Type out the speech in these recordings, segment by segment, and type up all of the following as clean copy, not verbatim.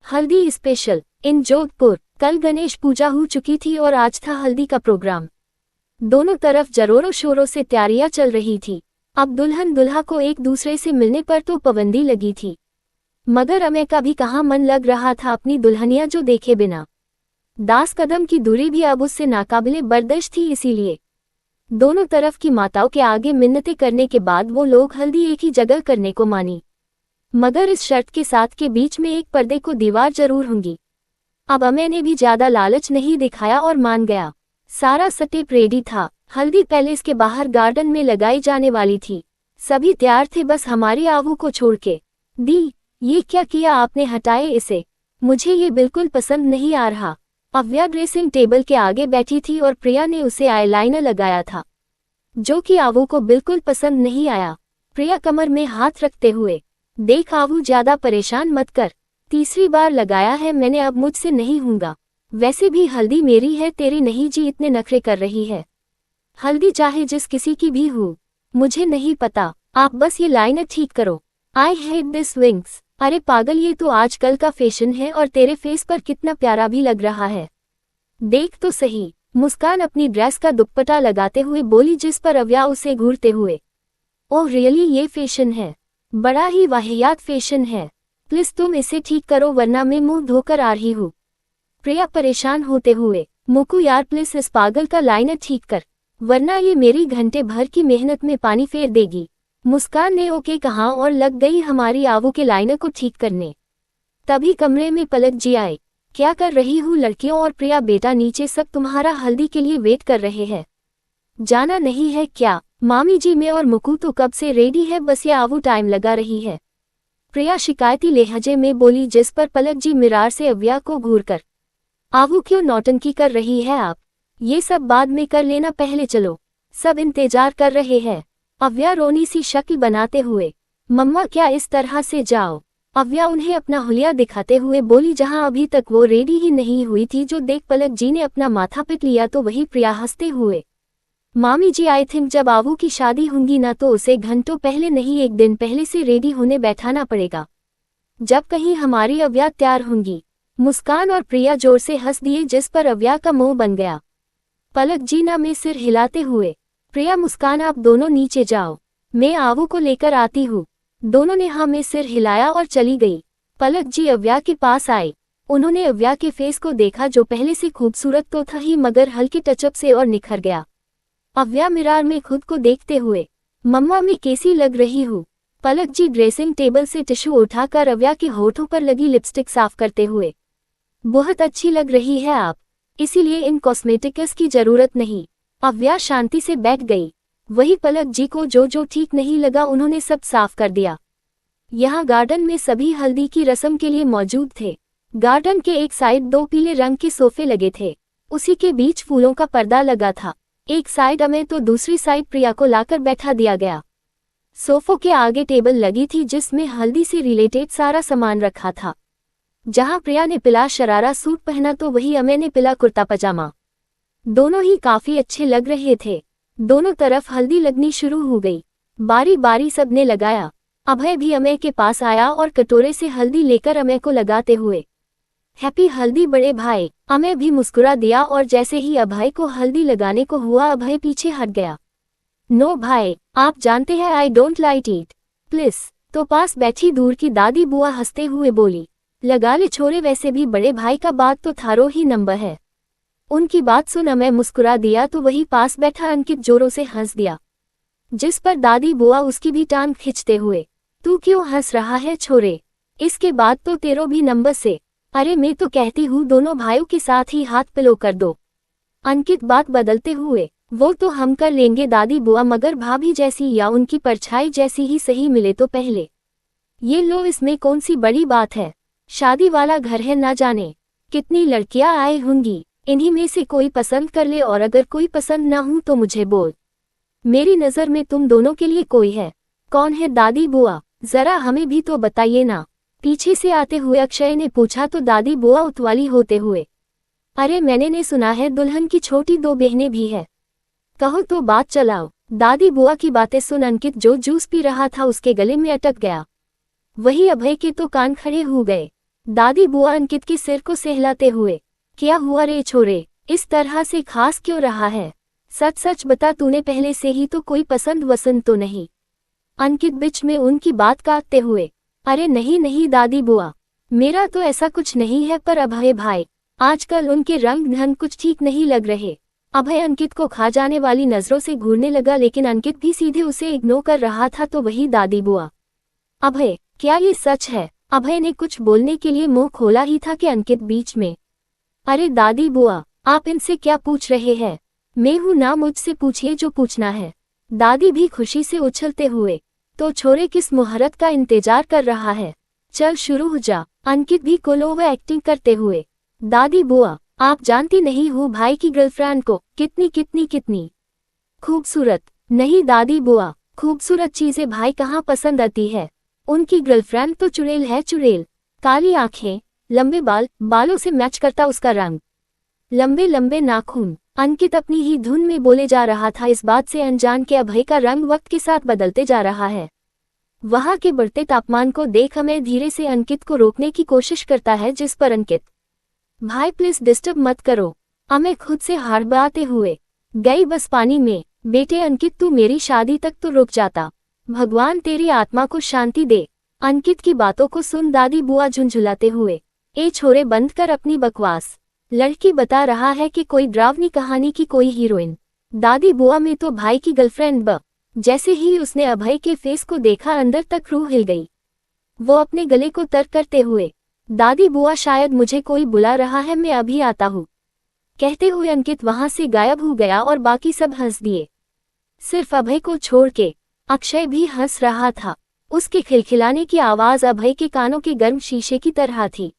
हल्दी special in Jodhpur. कल गणेश पूजा हो चुकी थी और आज था हल्दी का प्रोग्राम। दोनों तरफ जोरों शोरों से तैयारियां चल रही थी। अब दुल्हन दुल्हा को एक दूसरे से मिलने पर तो पाबंदी लगी थी, मगर अमेय का भी कहाँ मन लग रहा था अपनी दुल्हनिया जो देखे बिना। 10 कदम की दूरी भी अब उससे नाकाबिले बर्दाश्त थी, इसीलिए दोनों तरफ की माताओं के आगे मिन्नतें करने के बाद वो लोग हल्दी एक ही जगह करने को मानी, मगर इस शर्त के साथ के बीच में एक पर्दे को दीवार जरूर होंगी। अब अमेय ने भी ज्यादा लालच नहीं दिखाया और मान गया। सारा सेटअप रेडी था। हल्दी पैलेस के बाहर गार्डन में लगाई जाने वाली थी। सभी तैयार थे, बस हमारी आवू को छोड़ के। दी, ये क्या किया आपने, हटाए इसे, मुझे ये बिल्कुल पसंद नहीं आ रहा। अव्या ड्रेसिंग टेबल के आगे बैठी थी और प्रिया ने उसे आईलाइनर लगाया था, जो कि आवू को बिल्कुल पसंद नहीं आया। प्रिया कमर में हाथ रखते हुए, देख आवू, ज्यादा परेशान मत कर, तीसरी बार लगाया है मैंने, अब मुझसे नहीं होगा। वैसे भी हल्दी मेरी है, तेरी नहीं जी, इतने नखरे कर रही है। हल्दी चाहे जिस किसी की भी हो, मुझे नहीं पता, आप बस ये लाइनर ठीक करो। I hate this wings. अरे पागल, ये तो आजकल का फैशन है और तेरे फेस पर कितना प्यारा भी लग रहा है, देख तो सही। मुस्कान अपनी ड्रेस का दुपट्टा लगाते हुए बोली, जिस पर अव्या उसे घूरते हुए, ओह रियली, ये फैशन है, बड़ा ही वाहियात फैशन है, प्लीज तुम इसे ठीक करो वरना मैं मुंह धोकर आ रही हूँ। प्रिया परेशान होते हुए, मुकु यार प्लीज इस पागल का लाइनर ठीक कर, वरना ये मेरी घंटे भर की मेहनत में पानी फेर देगी। मुस्कान ने ओके कहा और लग गई हमारी आवू के लाइनर को ठीक करने। तभी कमरे में पलक जी आए। क्या कर रही हूँ लड़कियों और प्रिया बेटा, नीचे सब तुम्हारा हल्दी के लिए वेट कर रहे हैं, जाना नहीं है क्या? मामी जी, मैं और मुकु तो कब से रेडी है, बस ये आवू टाइम लगा रही है। प्रिया शिकायती लहजे में बोली, जिस पर पलक जी मिरार से अव्या को घूरकर, आवू क्यों नौटंकी कर रही है आप, ये सब बाद में कर लेना, पहले चलो, सब इंतजार कर रहे हैं। अव्या रोनी सी शक्ल बनाते हुए, मम्मा क्या इस तरह से जाओ। अव्या उन्हें अपना हुलिया दिखाते हुए बोली, जहां अभी तक वो रेडी ही नहीं हुई थी। जो देख पलक जी ने अपना माथा पिट लिया तो वही प्रिया हंसते हुए, मामी जी आई थिंक जब आवू की शादी होंगी ना तो उसे घंटों पहले नहीं, एक दिन पहले से रेडी होने बैठाना पड़ेगा, जब कहीं हमारी अव्या तैयार होंगी। मुस्कान और प्रिया जोर से हंस दिए, जिस पर अव्या का मुंह बन गया। पलक जी ना में सिर हिलाते हुए, प्रिया मुस्कान आप दोनों नीचे जाओ, मैं आवू को लेकर आती हूँ। दोनों ने हाँ में सिर हिलाया और चली गई। पलक जी अव्या के पास आए। उन्होंने अव्या के फेस को देखा, जो पहले से खूबसूरत तो था ही मगर हल्के टचअप से और निखर गया। अव्या मिरार में खुद को देखते हुए, मम्मा मैं कैसी लग रही हूँ? पलक जी ड्रेसिंग टेबल से टिश्यू उठाकर अव्या के होठों पर लगी लिपस्टिक साफ करते हुए, बहुत अच्छी लग रही है आप, इसीलिए इन कॉस्मेटिक्स की जरूरत नहीं। अव्या शांति से बैठ गई। वही पलक जी को जो ठीक नहीं लगा उन्होंने सब साफ कर दिया। यहाँ गार्डन में सभी हल्दी की रस्म के लिए मौजूद थे। गार्डन के एक साइड 2 पीले रंग के सोफे लगे थे, उसी के बीच फूलों का पर्दा लगा था। एक साइड अमेय तो दूसरी साइड प्रिया को लाकर बैठा दिया गया। सोफों के आगे टेबल लगी थी जिसमें हल्दी से रिलेटेड सारा सामान रखा था। जहां प्रिया ने पीला शरारा सूट पहना तो वही अमेय ने पीला कुर्ता पजामा। दोनों ही काफी अच्छे लग रहे थे। दोनों तरफ हल्दी लगनी शुरू हो गई। बारी बारी सबने लगाया। अभय भी अमेय के पास आया और कटोरे से हल्दी लेकर अमेय को लगाते हुए, हैप्पी हल्दी बड़े भाई। अमेय भी मुस्कुरा दिया और जैसे ही अभय को हल्दी लगाने को हुआ अभय पीछे हट गया। नो भाई, आप जानते हैं I don't like it, please. तो पास बैठी दूर की दादी बुआ हंसते हुए बोली, लगा ले छोरे, वैसे भी बड़े भाई का बात तो थारो ही नंबर है। उनकी बात सुन अमेय मुस्कुरा दिया तो वही पास बैठा अंकित जोरों से हंस दिया, जिस पर दादी बुआ उसकी भी टांग खींचते हुए, तू क्यों हंस रहा है छोरे, इसके बाद तो तेरो भी नंबर से। अरे मैं तो कहती हूँ दोनों भाइयों के साथ ही हाथ पिलो कर दो। अंकित बात बदलते हुए, वो तो हम कर लेंगे दादी बुआ, मगर भाभी जैसी या उनकी परछाई जैसी ही सही मिले तो पहले। ये लो, इसमें कौन सी बड़ी बात है, शादी वाला घर है, ना जाने कितनी लड़कियां आए होंगी, इन्हीं में से कोई पसंद कर ले और अगर कोई पसंद ना हो तो मुझे बोल, मेरी नज़र में तुम दोनों के लिए कोई है। कौन है दादी बुआ, जरा हमें भी तो बताइए ना, पीछे से आते हुए अक्षय ने पूछा तो दादी बुआ उतवाली होते हुए, अरे मैंने सुना है दुल्हन की छोटी 2 बहनें भी है, कहो तो बात चलाओ। दादी बुआ की बातें सुन अंकित जो जूस पी रहा था उसके गले में अटक गया। वही अभय के तो कान खड़े हो गए। दादी बुआ अंकित के सिर को सहलाते हुए, क्या हुआ रे छोरे, इस तरह से खास क्यों रहा है? सच सच बता, तूने पहले से ही तो कोई पसंद वसंद तो नहीं? अंकित बीच में उनकी बात काटते हुए, अरे नहीं नहीं दादी बुआ, मेरा तो ऐसा कुछ नहीं है, पर अभय भाई आजकल उनके रंग ढंग कुछ ठीक नहीं लग रहे। अभय अंकित को खा जाने वाली नजरों से घूरने लगा, लेकिन अंकित भी सीधे उसे इग्नोर कर रहा था। तो वही दादी बुआ, अभय क्या ये सच है? अभय ने कुछ बोलने के लिए मुंह खोला ही था कि अंकित बीच में, अरे दादी बुआ, आप इनसे क्या पूछ रहे हैं? मैं हूं ना, मुझसे पूछिए जो पूछना है। दादी भी खुशी से उछलते हुए, तो छोरे किस मुहूर्त का इंतजार कर रहा है, चल शुरू हो जा। अंकित भी कुल ओवर एक्टिंग करते हुए, दादी बुआ आप जानती नहीं हो भाई की गर्लफ्रेंड को कितनी कितनी कितनी खूबसूरत। नहीं दादी बुआ, खूबसूरत चीजें भाई कहाँ पसंद आती है, उनकी गर्लफ्रेंड तो चुड़ैल है, चुड़ैल। काली आंखें, लंबे बाल, बालों से मैच करता उसका रंग, लंबे लंबे नाखून। अंकित अपनी ही धुन में बोले जा रहा था, इस बात से अनजान के अभय का रंग वक्त के साथ बदलते जा रहा है। वहां के बढ़ते तापमान को देख अमय धीरे से अंकित को रोकने की कोशिश करता है, जिस पर अंकित, भाई प्लीज डिस्टर्ब मत करो। अमय खुद से हड़बड़ाते हुए, गई बस पानी में। बेटे अंकित तू मेरी शादी तक तो रुक जाता, भगवान तेरी आत्मा को शांति दे। अंकित की बातों को सुन दादी बुआ झुंझुलाते हुए, ए छोरे बंद कर अपनी बकवास, लड़की बता रहा है कि कोई डरावनी कहानी की कोई हीरोइन। दादी बुआ में तो भाई की गर्लफ्रेंड ब। जैसे ही उसने अभय के फेस को देखा अंदर तक रूह हिल गई। वो अपने गले को तर करते हुए, दादी बुआ शायद मुझे कोई बुला रहा है, मैं अभी आता हूँ, कहते हुए अंकित वहां से गायब हो गया और बाकी सब हंस दिए। सिर्फ अभय को छोड़ के अक्षय भी हंस रहा था। उसके खिलखिलाने की आवाज अभय के कानों के गर्म शीशे की तरह थी।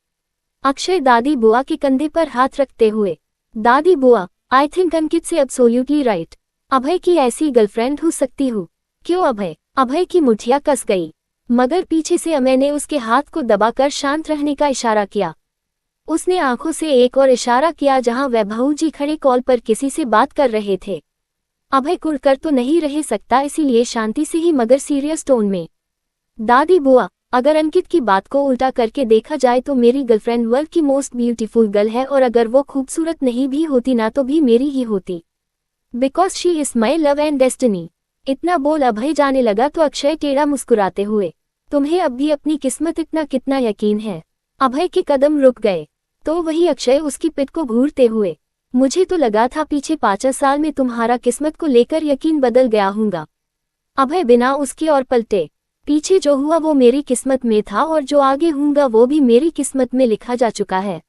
अक्षय दादी बुआ के कंधे पर हाथ रखते हुए, दादी बुआ आई थिंक अंकित से एब्सोल्युटली राइट, अभय की ऐसी गर्लफ्रेंड हो सकती हूँ। क्यों अभय? अभय की मुठिया कस गई, मगर पीछे से अमय ने उसके हाथ को दबाकर शांत रहने का इशारा किया। उसने आंखों से एक और इशारा किया जहां वैभव जी खड़े कॉल पर किसी से बात कर रहे थे। अभय कुड़कर तो नहीं रह सकता, इसीलिए शांति से ही मगर सीरियस टोन में, दादी बुआ अगर अंकित की बात को उल्टा करके देखा जाए तो मेरी गर्लफ्रेंड वर्ल्ड की मोस्ट ब्यूटीफुल गर्ल है, और अगर वो खूबसूरत नहीं भी होती ना तो भी मेरी ही होती, because she is my love and destiny. इतना बोल अभय जाने लगा तो अक्षय टेढ़ा मुस्कुराते हुए, तुम्हें अब भी अपनी किस्मत इतना कितना यकीन है? अभय के कदम रुक गए, तो वही अक्षय उसकी पिठ को घूरते हुए, मुझे तो लगा था पीछे 5 साल में तुम्हारा किस्मत को लेकर यकीन बदल गया होगा। अभय बिना उसकी ओर पलटे, पीछे जो हुआ वो मेरी किस्मत में था और जो आगे होगा वो भी मेरी किस्मत में लिखा जा चुका है,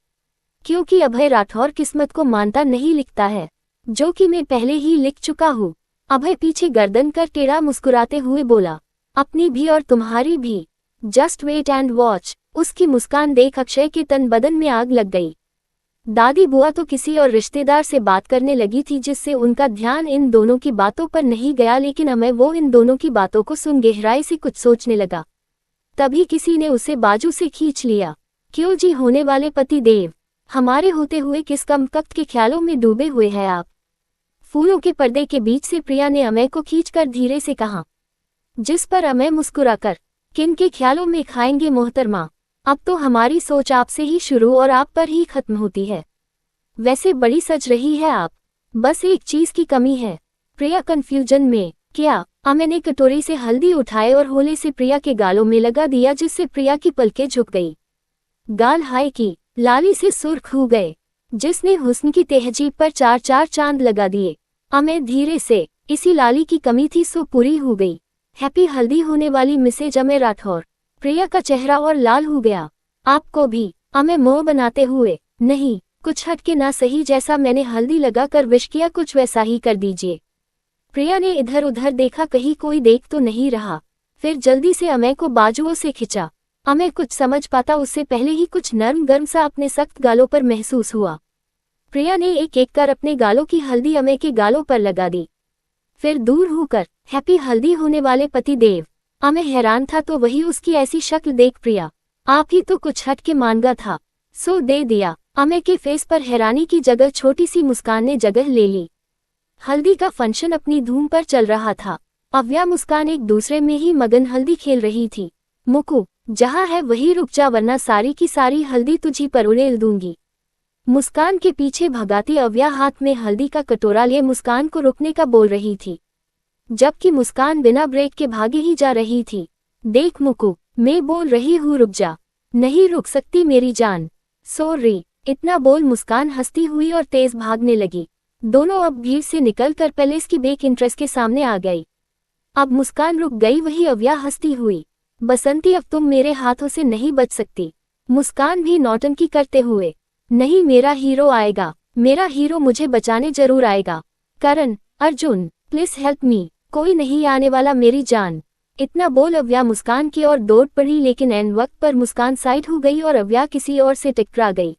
क्योंकि अभय राठौर किस्मत को मानता नहीं लिखता है, जो कि मैं पहले ही लिख चुका हूँ। अभय पीछे गर्दन कर टेढ़ा मुस्कुराते हुए बोला, अपनी भी और तुम्हारी भी, जस्ट वेट एंड वॉच। उसकी मुस्कान देख अक्षय के तन बदन में आग लग गई। दादी बुआ तो किसी और रिश्तेदार से बात करने लगी थी, जिससे उनका ध्यान इन दोनों की बातों पर नहीं गया, लेकिन अमय वो इन दोनों की बातों को सुन गहराई से कुछ सोचने लगा। तभी किसी ने उसे बाजू से खींच लिया, क्यों जी होने वाले पति देव, हमारे होते हुए किस कमकख्त के ख्यालों में डूबे हुए हैं आप? फूलों के पर्दे के बीच से प्रिया ने अमय को खींचकर धीरे से कहा, जिस पर अमय मुस्कुराकर, किन के ख्यालों में खाएंगे मोहतरमा, अब तो हमारी सोच आपसे ही शुरू और आप पर ही खत्म होती है। वैसे बड़ी सज रही है आप, बस एक चीज की कमी है। प्रिया कंफ्यूजन में, क्या? अमय ने कटोरी से हल्दी उठाए और होले से प्रिया के गालों में लगा दिया, जिससे प्रिया की पलकें झुक गई। गाल हाय की लाली से सुर्ख हो गए, जिसने हुस्न की तेहजीब पर 4 चांद लगा दिए। अमय धीरे से, इसी लाली की कमी थी सो पूरी हो गई। हैप्पी हल्दी होने वाली मिसेज अमय राठौर। प्रिया का चेहरा और लाल हो गया। आपको भी? अमय मुंह बनाते हुए, नहीं कुछ हटके ना सही, जैसा मैंने हल्दी लगाकर विश किया कुछ वैसा ही कर दीजिए। प्रिया ने इधर उधर देखा, कहीं कोई देख तो नहीं रहा, फिर जल्दी से अमय को बाजुओं से खिंचा। अमय कुछ समझ पाता उससे पहले ही कुछ नर्म गर्म सा अपने सख्त गालों पर महसूस हुआ। प्रिया ने एक एक कर अपने गालों की हल्दी अमय के गालों पर लगा दी, फिर दूर होकर, हैप्पी हल्दी होने वाले पति देव। अमय हैरान था तो वही उसकी ऐसी शक्ल देख प्रिया, आप ही तो कुछ हट के मांगा था, सो दे दिया। अमय के फेस पर हैरानी की जगह छोटी सी मुस्कान ने जगह ले ली। हल्दी का फंक्शन अपनी धूम पर चल रहा था। अव्या मुस्कान एक दूसरे में ही मगन हल्दी खेल रही थी। मुकु, जहाँ है वही रुक जा वरना सारी की सारी हल्दी तुझी पर उड़ेल दूंगी। मुस्कान के पीछे भगाती अव्या हाथ में हल्दी का कटोरा लिए मुस्कान को रुकने का बोल रही थी, जबकि मुस्कान बिना ब्रेक के भागे ही जा रही थी। देख मुकु, मैं बोल रही हूँ रुक जा। नहीं रुक सकती मेरी जान। सॉरी। इतना बोल मुस्कान हंसती हुई और तेज भागने लगी। दोनों अब भीड़ से निकलकर पैलेस की बेक इंट्रेस के सामने आ गई। अब मुस्कान रुक गई, वही अव्या हंसती हुई। बसंती, अब तुम मेरे हाथों से नहीं बच सकती। मुस्कान भी नौटंकी करते हुए, नहीं मेरा हीरो आएगा, मेरा हीरो मुझे बचाने जरूर आएगा। करण, अर्जुन, प्लीज हेल्प मी, कोई नहीं आने वाला मेरी जान। इतना बोल अव्या मुस्कान की ओर दौड़ पड़ी, लेकिन एन वक्त पर मुस्कान साइड हो गई और अव्या किसी और से टकरा गई।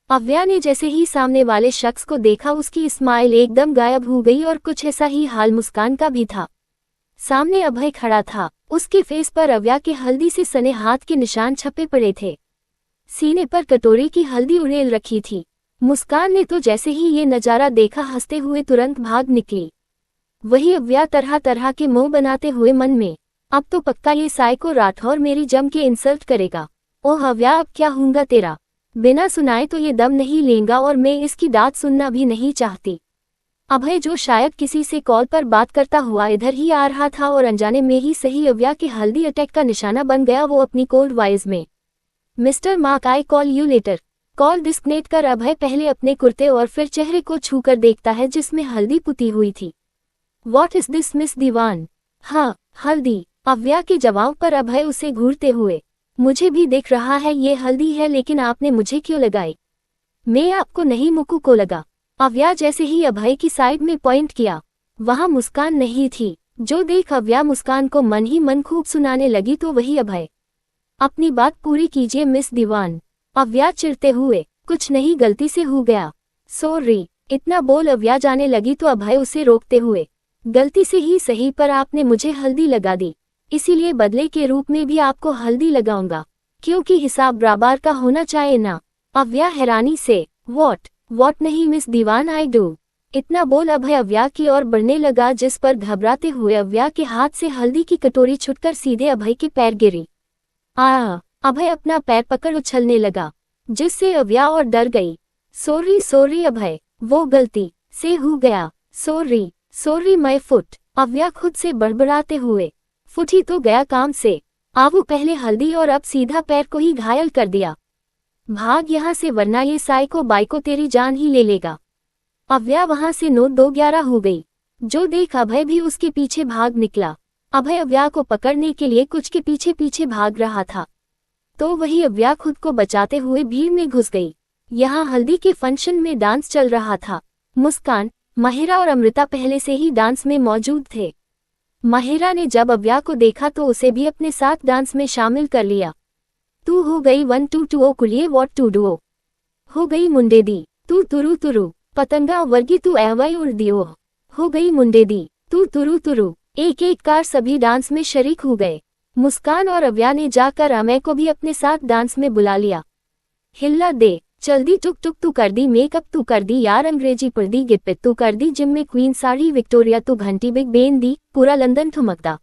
अव्या ने जैसे ही सामने वाले शख्स को देखा उसकी स्माइल एकदम गायब हो गई और कुछ ऐसा ही हाल मुस्कान का भी था। सामने अभय खड़ा था, उसके फेस पर अव्या के हल्दी से सने हाथ के निशान छपे पड़े थे। सीने पर कटोरे की हल्दी उड़ेल रखी थी। मुस्कान ने तो जैसे ही ये नजारा देखा हंसते हुए तुरंत भाग निकली। वही अव्या तरह तरह के मुंह बनाते हुए मन में, अब तो पक्का ये साइको राठौर मेरी जम के इंसल्ट करेगा। ओह अव्या, अब क्या होगा तेरा। बिना सुनाए तो ये दम नहीं लेगा और मैं इसकी डांट सुनना भी नहीं चाहती। अभय, जो शायद किसी से कॉल पर बात करता हुआ इधर ही आ रहा था और अनजाने में ही सही अव्या के हल्दी अटैक का निशाना बन गया, वो अपनी कोल्ड वॉइस में, mister mark, I call you later. Call disconnect कर अभय पहले अपने कुर्ते और फिर चेहरे को छूकर देखता है जिसमें हल्दी पुती हुई थी। व्हाट इज दिस मिस दीवान। हाँ, हल्दी। अव्या के जवाब पर अभय उसे घूरते हुए, मुझे भी दिख रहा है ये हल्दी है, लेकिन आपने मुझे क्यों लगाई। मैं आपको नहीं, मुकु को लगा। अव्या जैसे ही अभय की साइड में पॉइंट किया, वहां मुस्कान नहीं थी। जो देख अव्या मुस्कान को मन ही मन खूब सुनाने लगी तो वही अभय, अपनी बात पूरी कीजिए मिस दीवान। अव्या चिढ़ते हुए, कुछ नहीं, गलती से हो गया, सॉरी। इतना बोल अव्या जाने लगी तो अभय उसे रोकते हुए, गलती से ही सही पर आपने मुझे हल्दी लगा दी, इसीलिए बदले के रूप में भी आपको हल्दी लगाऊंगा, क्योंकि हिसाब बराबर का होना चाहिए ना। अव्या हैरानी से, व्हाट नहीं मिस दीवान, आई डू। इतना बोल अभय अव्या की ओर बढ़ने लगा, जिस पर घबराते हुए अव्या के हाथ से हल्दी की कटोरी छुटकर सीधे अभय के पैर गिरी। अभय अपना पैर पकड़ उछलने लगा, जिससे अव्या और डर गई। सॉरी अभय, वो गलती से हो गया, सॉरी माय फुट। अव्या खुद से बड़बड़ाते हुए, फुट ही तो गया काम से, आवो पहले हल्दी और अब सीधा पैर को ही घायल कर दिया। भाग यहाँ से वरना ये साइको बाइको तेरी जान ही ले लेगा। अव्या वहां से 9-2-11 हो गई। जो देख अभय भी उसके पीछे भाग निकला। अभय अव्या को पकड़ने के लिए कुछ के पीछे पीछे भाग रहा था, तो वही अव्या खुद को बचाते हुए भीड़ में घुस गई। यहाँ हल्दी के फंक्शन में डांस चल रहा था। मुस्कान, माहिरा और अमृता पहले से ही डांस में मौजूद थे। माहिरा ने जब अव्या को देखा तो उसे भी अपने साथ डांस में शामिल कर लिया। तू हो गई 1 2 2 कुलिए व्हाट टू डू। हो गई मुंडे दी, तू तुरु तुरु, पतंगा वर्गी तू एवई उड़ दियो। हो गई मुंडे दी, तू तुरु तुरु। एक एक कार सभी डांस में शरीक हो गए। मुस्कान और अव्या ने जाकर अमय को भी अपने साथ डांस में बुला लिया। हिल्ला दे, जल्दी टुक टुक तू कर दी, मेकअप तू कर दी यार, अंग्रेजी पढ़ दी, गिप्पित तू कर दी, जिम में क्वीन साड़ी, विक्टोरिया तू घंटी, बिग बेन दी, पूरा लंदन ठुमकदा।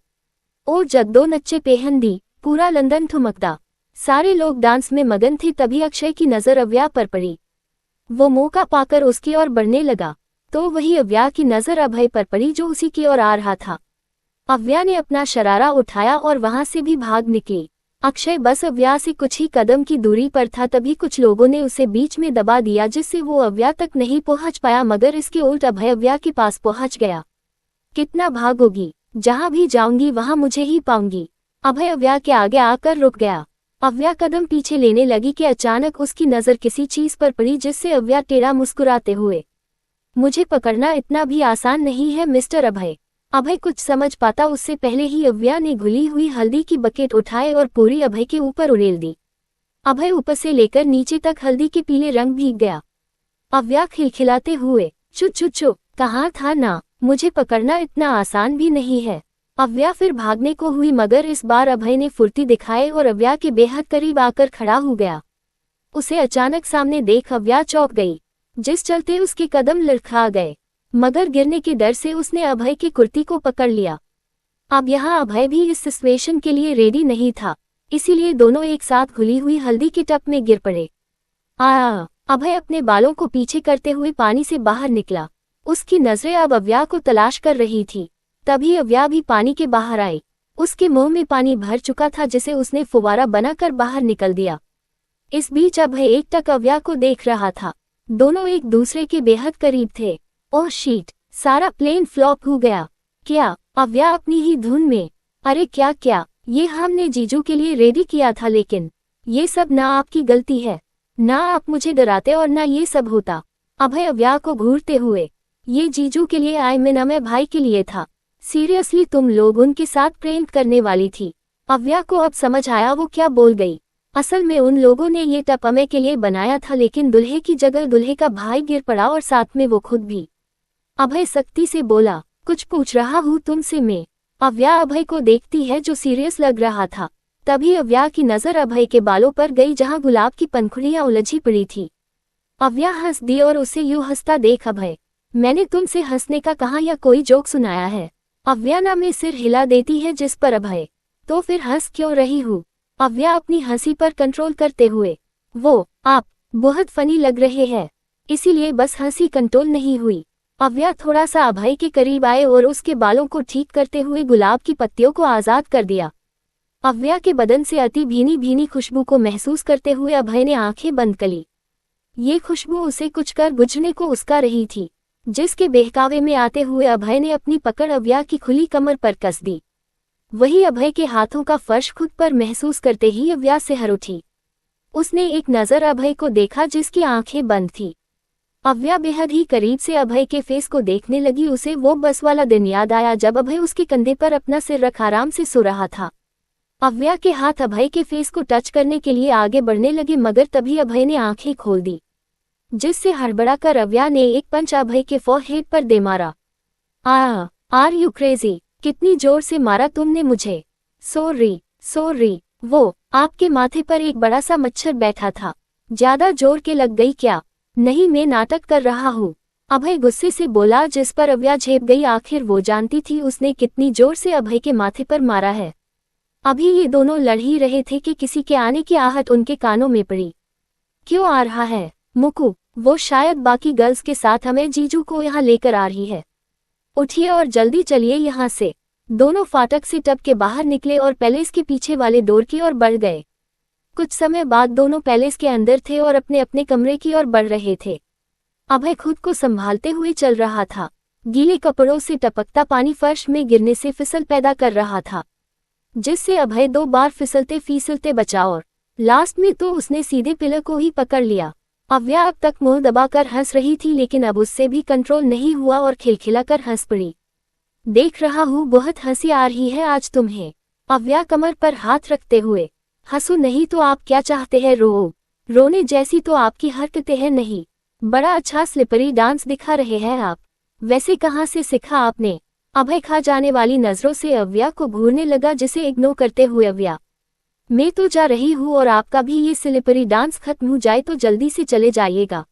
और जगदो नच्चे पहन दी, पूरा लंदन ठुमकदा। सारे लोग डांस में मगन थे, तभी अक्षय की नजर अव्या पर पड़ी। वो मौका पाकर उसकी ओर बढ़ने लगा, तो वही अव्या की नजर अभय पर पड़ी जो उसी की ओर आ रहा था। अव्या ने अपना शरारा उठाया और वहां से भी भाग निकली। अक्षय बस अव्या से कुछ ही कदम की दूरी पर था, तभी कुछ लोगों ने उसे बीच में दबा दिया, जिससे वो अव्या तक नहीं पहुंच पाया, मगर इसके उल्ट अभय अव्या के पास पहुंच गया। कितना भागोगी, जहां भी जाऊंगी वहां मुझे ही पाऊंगी। अभय अव्या के आगे आकर रुक गया। अव्या कदम पीछे लेने लगी कि अचानक उसकी नजर किसी चीज पर पड़ी, जिससे अव्या टेढ़ा मुस्कुराते हुए, मुझे पकड़ना इतना भी आसान नहीं है मिस्टर अभय। अभय कुछ समझ पाता उससे पहले ही अव्या ने घुली हुई हल्दी की बकेट उठाए और पूरी अभय के ऊपर उड़ेल दी। अभय ऊपर से लेकर नीचे तक हल्दी के पीले रंग भीग गया। अव्या खिलखिलाते हुए, चुप कहाँ था ना, मुझे पकड़ना इतना आसान भी नहीं है। अव्या फिर भागने को हुई, मगर इस बार अभय ने फुर्ती दिखाए और अव्या के बेहद करीब आकर खड़ा हो गया। उसे अचानक सामने देख अव्या चौंक गई, जिस चलते उसके कदम लड़खड़ा गए, मगर गिरने के डर से उसने अभय की कुर्ती को पकड़ लिया। अब यहाँ अभय भी इस सिचुएशन के लिए रेडी नहीं था। इसीलिए दोनों एक साथ घुली हुई हल्दी के टब में गिर पड़े। अभय अपने बालों को पीछे करते हुए पानी से बाहर निकला। उसकी नजरें अब अव्या को तलाश कर रही थी। तभी अव्या भी पानी के बाहर आई। उसके मुंह में पानी भर चुका था जिसे उसने फुवारा बनाकर बाहर निकल दिया। इस बीच अभय एकटक अव्या को देख रहा था। दोनों एक दूसरे के बेहद करीब थे। ओह शीट, सारा प्लेन फ्लॉप हो गया। क्या? अव्या अपनी ही धुन में। अरे क्या, ये हमने जीजू के लिए रेडी किया था, लेकिन ये सब ना आपकी गलती है, ना आप मुझे डराते और ना ये सब होता। अभय अव्या को घूरते हुए, ये जीजू के लिए आए मैं, ना मैं भाई के लिए था। सीरियसली तुम लोग उनके साथ प्रैंक करने वाली थी। अव्या को अब समझ आया वो क्या बोल गई। असल में उन लोगों ने ये टप अमय के लिए बनाया था, लेकिन दुल्हे की जगह दुल्हे का भाई गिर पड़ा और साथ में वो खुद भी। अभय सख्ती से बोला, कुछ पूछ रहा हूँ तुमसे मैं। अव्या अभय को देखती है जो सीरियस लग रहा था। तभी अव्या की नजर अभय के बालों पर गई जहां गुलाब की पंखुड़ियां उलझी पड़ी थी। अव्या हंस दी और उसे यूं हंसता देख अभय, मैंने तुमसे हंसने का कहा या कोई जोक सुनाया है? अव्या ना में सिर हिला देती है, जिस पर अभय, तो फिर हंस क्यों रही हूँ? अव्या अपनी हंसी पर कंट्रोल करते हुए, वो आप बहुत फनी लग रहे हैं, इसीलिए बस हंसी कंट्रोल नहीं हुई। अव्या थोड़ा सा अभय के करीब आए और उसके बालों को ठीक करते हुए गुलाब की पत्तियों को आजाद कर दिया। अव्या के बदन से अति भीनी भीनी खुशबू को महसूस करते हुए अभय ने आंखें बंद करी। ये खुशबू उसे कुछ कर गुजरने को उसका रही थी, जिसके बहकावे में आते हुए अभय ने अपनी पकड़ अव्या की खुली कमर पर कस दी। वही अभय के हाथों का फर्श खुद पर महसूस करते ही अव्या सिहर उठी। उसने एक नजर अभय को देखा जिसकी आंखें बंद थी। अव्या बेहद ही करीब से अभय के फेस को देखने लगी। उसे वो बस वाला दिन याद आया जब अभय उसके कंधे पर अपना सिर रख आराम से सो रहा था। अव्या के हाथ अभय के फेस को टच करने के लिए आगे बढ़ने लगे, मगर तभी अभय ने आंखें खोल दी, जिससे हड़बड़ाकर अव्या ने एक पंच अभय के फोरहेड पर दे मारा। Are you crazy? कितनी जोर से मारा तुमने मुझे? सॉरी। वो आपके माथे पर एक बड़ा सा मच्छर बैठा था, ज्यादा जोर के लग गई क्या? नहीं, मैं नाटक कर रहा हूँ, अभय गुस्से से बोला, जिस पर अव्या झेप गई। आखिर वो जानती थी उसने कितनी जोर से अभय के माथे पर मारा है। अभी ये दोनों लड़ ही रहे थे कि किसी के आने की आहट उनके कानों में पड़ी। क्यों आ रहा है मुकु? वो शायद बाकी गर्ल्स के साथ हमें जीजू को यहाँ लेकर आ रही है। उठिए और जल्दी चलिए यहाँ से। दोनों फाटक से टब के बाहर निकले और पैलेस के पीछे वाले डोर की ओर बढ़ गए। कुछ समय बाद दोनों पैलेस के अंदर थे और अपने अपने कमरे की ओर बढ़ रहे थे। अभय खुद को संभालते हुए चल रहा था। गीले कपड़ों से टपकता पानी फर्श में गिरने से फिसल पैदा कर रहा था, जिससे अभय 2 बार फिसलते बचा और लास्ट में तो उसने सीधे पिलर को ही पकड़ लिया। अव्या अब तक मुंह दबाकर हंस रही थी, लेकिन अब उससे भी कंट्रोल नहीं हुआ और खिलखिलाकर हंस पड़ी। देख रहा हूँ बहुत हंसी आ रही है आज तुम्हें। अव्या कमर पर हाथ रखते हुए, हंसू नहीं तो आप क्या चाहते हैं? रोने जैसी तो आपकी हरकतें हैं नहीं। बड़ा अच्छा स्लिपरी डांस दिखा रहे हैं आप। वैसे कहाँ से सीखा आपने? अभय खा जाने वाली नजरों से अव्या को घूरने लगा, जिसे इग्नोर करते हुए अव्या, मैं तो जा रही हूँ और आपका भी ये स्लिपरी डांस खत्म हो जाए तो जल्दी से चले जाइएगा,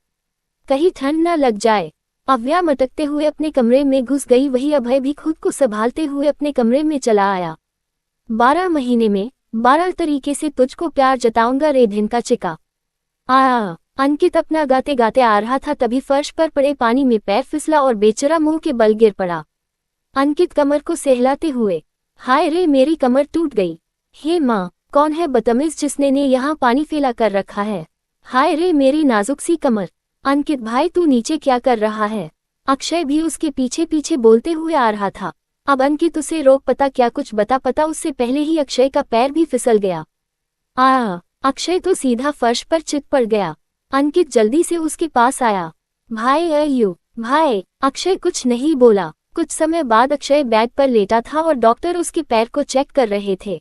कहीं ठंड न लग जाए। अव्या मटकते हुए अपने कमरे में घुस गई। वही अभय भी खुद को संभालते हुए अपने कमरे में चला आया। 12 महीने में 12 तरीके से तुझको प्यार जताऊंगा रे दिन का चिका। अंकित अपना गाते गाते आ रहा था, तभी फर्श पर पड़े पानी में पैर फिसला और बेचारा मुंह के बल गिर पड़ा। अंकित कमर को सहलाते हुए, हाय रे मेरी कमर टूट गई। हे माँ, कौन है बदतमीज जिसने ने यहाँ पानी फैला कर रखा है? हाय रे मेरी नाजुक सी कमर। अंकित भाई तू नीचे क्या कर रहा है? अक्षय भी उसके पीछे पीछे बोलते हुए आ रहा था। अब अंकित उसे रोक पता क्या कुछ बता उससे पहले ही अक्षय का पैर भी फिसल गया। अक्षय तो सीधा फर्श पर चित पड़ गया। अंकित जल्दी से उसके पास आया। भाई। अक्षय कुछ नहीं बोला। कुछ समय बाद अक्षय बेड पर लेटा था और डॉक्टर उसके पैर को चेक कर रहे थे।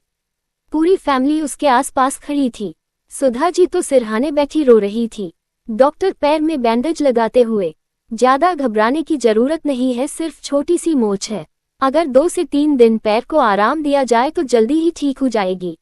पूरी फैमिली उसके आसपास खड़ी थी। सुधा जी तो सिरहाने बैठी रो रही थी। डॉक्टर पैर में बैंडेज लगाते हुए, ज्यादा घबराने की जरूरत नहीं है, सिर्फ छोटी सी मोच है। अगर 2 से 3 दिन पैर को आराम दिया जाए तो जल्दी ही ठीक हो जाएगी।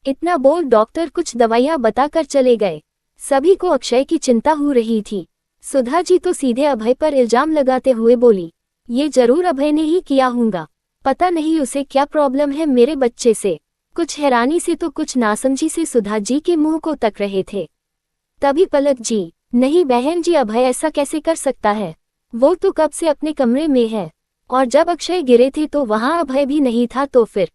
इतना बोल डॉक्टर कुछ दवाइयां बताकर चले गए। सभी को अक्षय की चिंता हो रही थी। सुधा जी तो सीधे अभय पर इल्जाम लगाते हुए बोली, ये जरूर अभय ने ही किया होगा। पता नहीं उसे क्या प्रॉब्लम है मेरे बच्चे से। कुछ हैरानी से तो कुछ नासमझी से सुधा जी के मुंह को तक रहे थे। तभी पलक जी, नहीं बहन जी, अभय ऐसा कैसे कर सकता है, वो तो कब से अपने कमरे में है, और जब अक्षय गिरे थे तो वहां अभय भी नहीं था, तो फिर।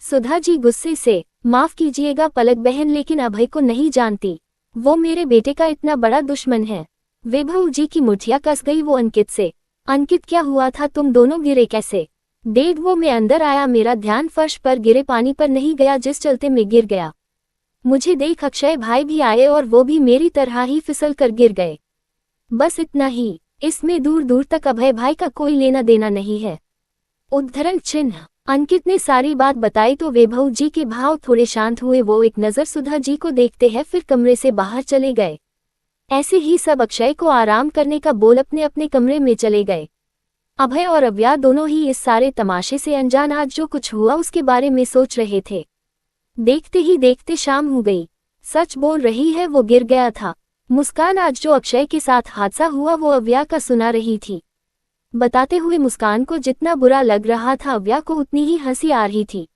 सुधा जी गुस्से से, माफ कीजिएगा पलक बहन, लेकिन अभय को नहीं जानती, वो मेरे बेटे का इतना बड़ा दुश्मन है। वैभव जी की मुठिया कस गई वो अंकित से। अंकित क्या हुआ था, तुम दोनों गिरे कैसे? डेढ़ वो मैं अंदर आया, मेरा ध्यान फर्श पर गिरे पानी पर नहीं गया, जिस चलते मैं गिर गया। मुझे देख अक्षय भाई भी आए और वो भी मेरी तरह ही फिसल कर गिर गए। बस इतना ही, इसमें दूर दूर तक अभय भाई का कोई लेना देना नहीं है। उद्धरण चिन्ह। अंकित ने सारी बात बताई तो वैभव जी के भाव थोड़े शांत हुए। वो एक नज़र सुधा जी को देखते हैं, फिर कमरे से बाहर चले गए। ऐसे ही सब अक्षय को आराम करने का बोल अपने अपने कमरे में चले गए। अभय और अव्या दोनों ही इस सारे तमाशे से अनजान आज जो कुछ हुआ उसके बारे में सोच रहे थे। देखते ही देखते शाम हो गई। सच बोल रही है, वो गिर गया था। मुस्कान आज जो अक्षय के साथ हादसा हुआ वो अव्या का सुना रही थी। बताते हुए मुस्कान को जितना बुरा लग रहा था अव्या को उतनी ही हंसी आ रही थी।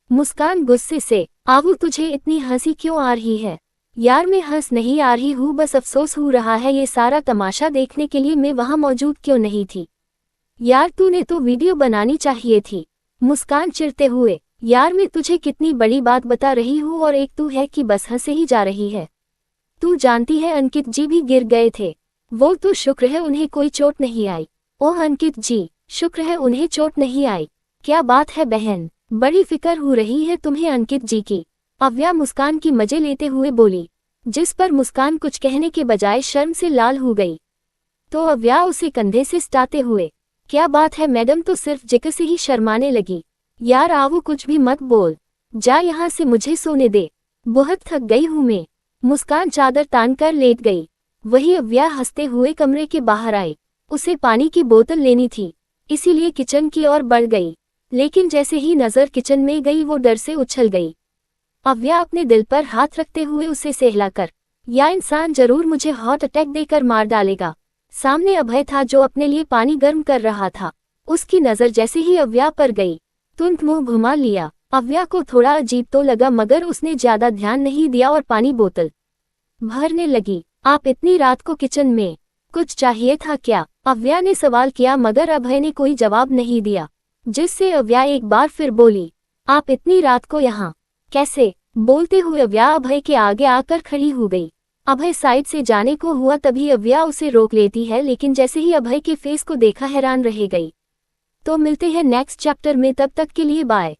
मुस्कान गुस्से से, आवू तुझे इतनी हंसी क्यों आ रही है? यार मैं हंस नहीं आ रही हूँ, बस अफसोस हो रहा है ये सारा तमाशा देखने के लिए मैं वहां मौजूद क्यों नहीं थी। यार तूने तो वीडियो बनानी चाहिए थी। मुस्कान चिढ़ते हुए, यार मैं तुझे कितनी बड़ी बात बता रही हूँ और एक तू है कि बस हंसे ही जा रही है। तू जानती है अंकित जी भी गिर गए थे, वो तो शुक्र है उन्हें कोई चोट नहीं आई। ओह अंकित जी, शुक्र है उन्हें चोट नहीं आई। क्या बात है बहन, बड़ी फिक्र हो रही है तुम्हें अंकित जी की। अव्या मुस्कान की मजे लेते हुए बोली, जिस पर मुस्कान कुछ कहने के बजाय शर्म से लाल हो गई। तो अव्या उसे कंधे से सटाते हुए, क्या बात है मैडम, तो सिर्फ जिक्र से ही शर्माने लगी। यार आवो कुछ भी मत बोल, जा यहाँ से, मुझे सोने दे, बहुत थक गई हूँ मैं। मुस्कान चादर तानकर लेट गई। वही अव्या हंसते हुए कमरे के बाहर आई। उसे पानी की बोतल लेनी थी, इसीलिए किचन की ओर बढ़ गई, लेकिन जैसे ही नजर किचन में गई वो डर से उछल गई। अव्या अपने दिल पर हाथ रखते हुए उसे सहलाकर, या इंसान जरूर मुझे हार्ट अटैक देकर मार डालेगा। सामने अभय था जो अपने लिए पानी गर्म कर रहा था। उसकी नजर जैसे ही अव्या पर गई, तुरंत मुंह घुमा लिया। अव्या को थोड़ा अजीब तो लगा मगर उसने ज्यादा ध्यान नहीं दिया और पानी बोतल भरने लगी। आप इतनी रात को किचन में, कुछ चाहिए था क्या? अव्या ने सवाल किया मगर अभय ने कोई जवाब नहीं दिया, जिससे अव्या एक बार फिर बोली, आप इतनी रात को यहाँ कैसे? बोलते हुए अव्या अभय के आगे आकर खड़ी हो गई। अभय साइड से जाने को हुआ तभी अव्या उसे रोक लेती है, लेकिन जैसे ही अभय के फेस को देखा हैरान रह गई। तो मिलते हैं नेक्स्ट चैप्टर में, तब तक के लिए बाय।